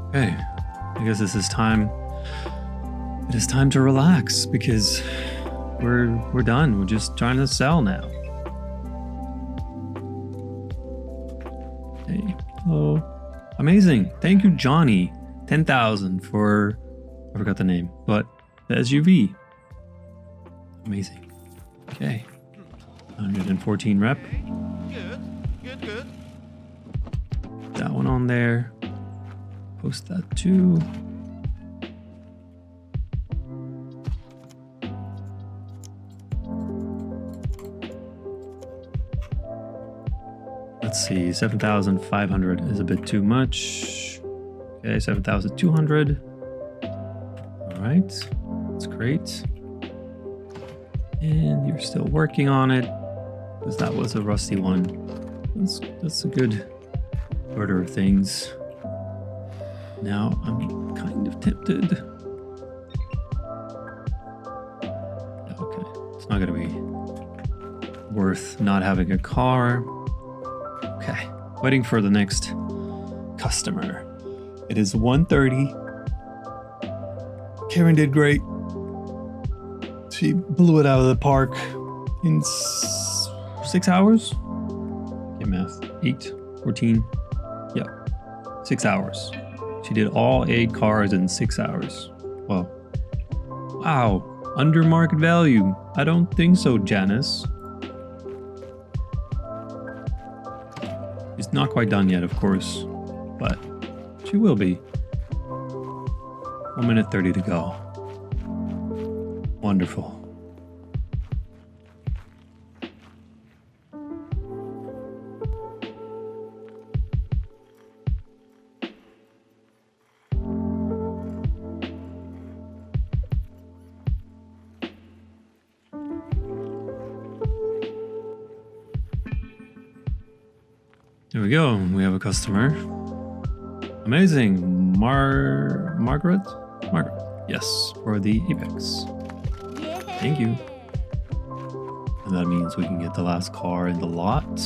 Okay. I guess this is time. It is time to relax because we're done. We're just trying to sell now. Hey. Hello. Amazing. Thank you, Johnny. 10,000 for, I forgot the name, but the SUV. Amazing. Okay. 114 rep. Good. That one on there. Post that too. Let's see, 7,500 is a bit too much. Okay, 7,200. All right, that's great. And you're still working on it, because that was a rusty one. That's a good order of things. Now I'm kind of tempted. Okay, it's not gonna be worth not having a car. Okay, waiting for the next customer. It is 1:30. Karen did great. She blew it out of the park in 6 hours. Okay, math. 8, 14. Yeah, 6 hours. She did all 8 cars in 6 hours. Well, wow, under market value. I don't think so, Janice. She's not quite done yet, of course, but she will be. 1 minute 30 to go. Wonderful. There we go. We have a customer. Amazing. Margaret? Margaret. Yes, for the Apex. Thank you. And that means we can get the last car in the lot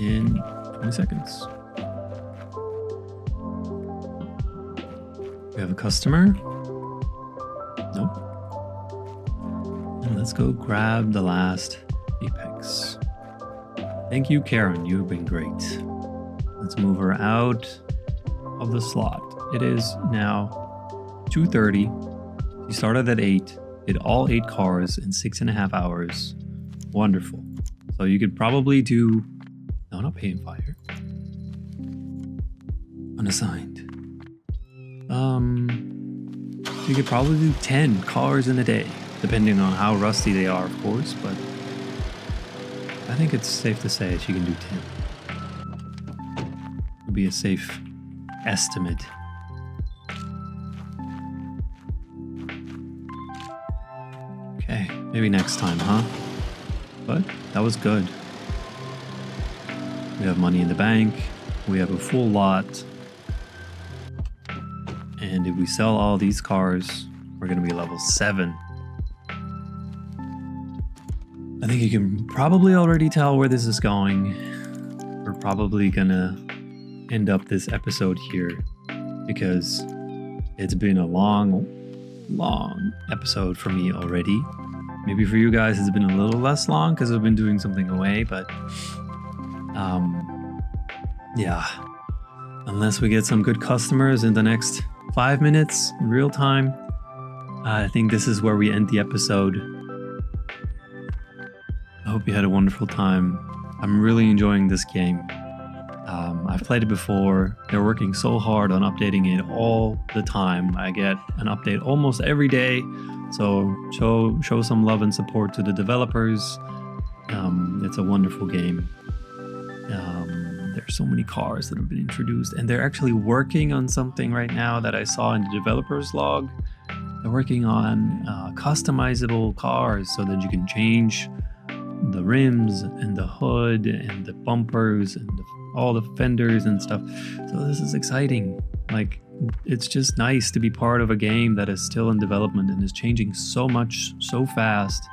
in 20 seconds. We have a customer. Nope. And let's go grab the last Apex. Thank you, Karen. You've been great. Let's move her out of the slot. It is now 2:30. She started at 8. Did all 8 cars in 6.5 hours. Wonderful. So you could probably do... No, not pay and fire. You could probably do 10 cars in a day, depending on how rusty they are, of course, but I think it's safe to say that you can do 10. Would be a safe estimate. Okay, maybe next time, huh? But that was good. We have money in the bank. We have a full lot. And if we sell all these cars, we're going to be level 7. I think you can probably already tell where this is going. We're probably going to end up this episode here because it's been a long episode for me already. Maybe for you guys it's been a little less long because I've been doing something away, but yeah. Unless we get some good customers in the next 5 minutes in real time, I think this is where we end the episode. I hope you had a wonderful time. I'm really enjoying this game. I've played it before. They're working so hard on updating it all the time. I get an update almost every day. So show some love and support to the developers. It's a wonderful game. There's so many cars that have been introduced, and they're actually working on something right now that I saw in the developer's log. They're working on customizable cars so that you can change the rims and the hood and the bumpers and all the fenders and stuff. So this is exciting. Like, it's just nice to be part of a game that is still in development and is changing so much so fast.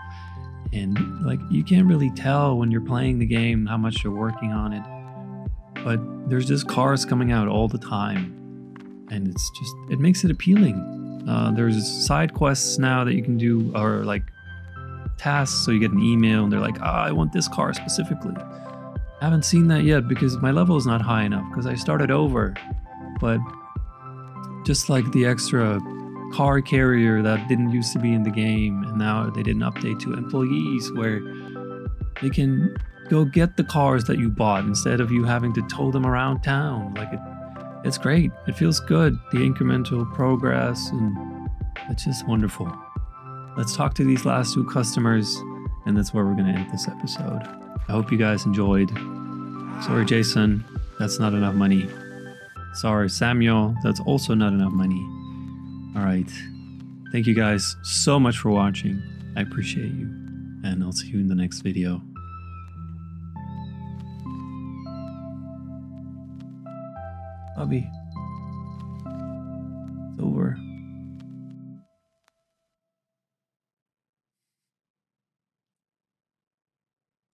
And like, you can't really tell when you're playing the game how much you're working on it. But there's just cars coming out all the time. And it makes it appealing. There's side quests now that you can do, or like tasks. So you get an email and they're like, I want this car specifically. I haven't seen that yet because my level is not high enough because I started over. But just like the extra car carrier that didn't used to be in the game, and now they did an update to employees where they can go get the cars that you bought instead of you having to tow them around town. Like, it's great. It feels good. The incremental progress, and it's just wonderful. Let's talk to these last 2 customers, and that's where we're going to end this episode. I hope you guys enjoyed. Sorry, Jason, that's not enough money. Sorry, Samuel, that's also not enough money. All right. Thank you guys so much for watching. I appreciate you, and I'll see you in the next video. Bobby, it's over.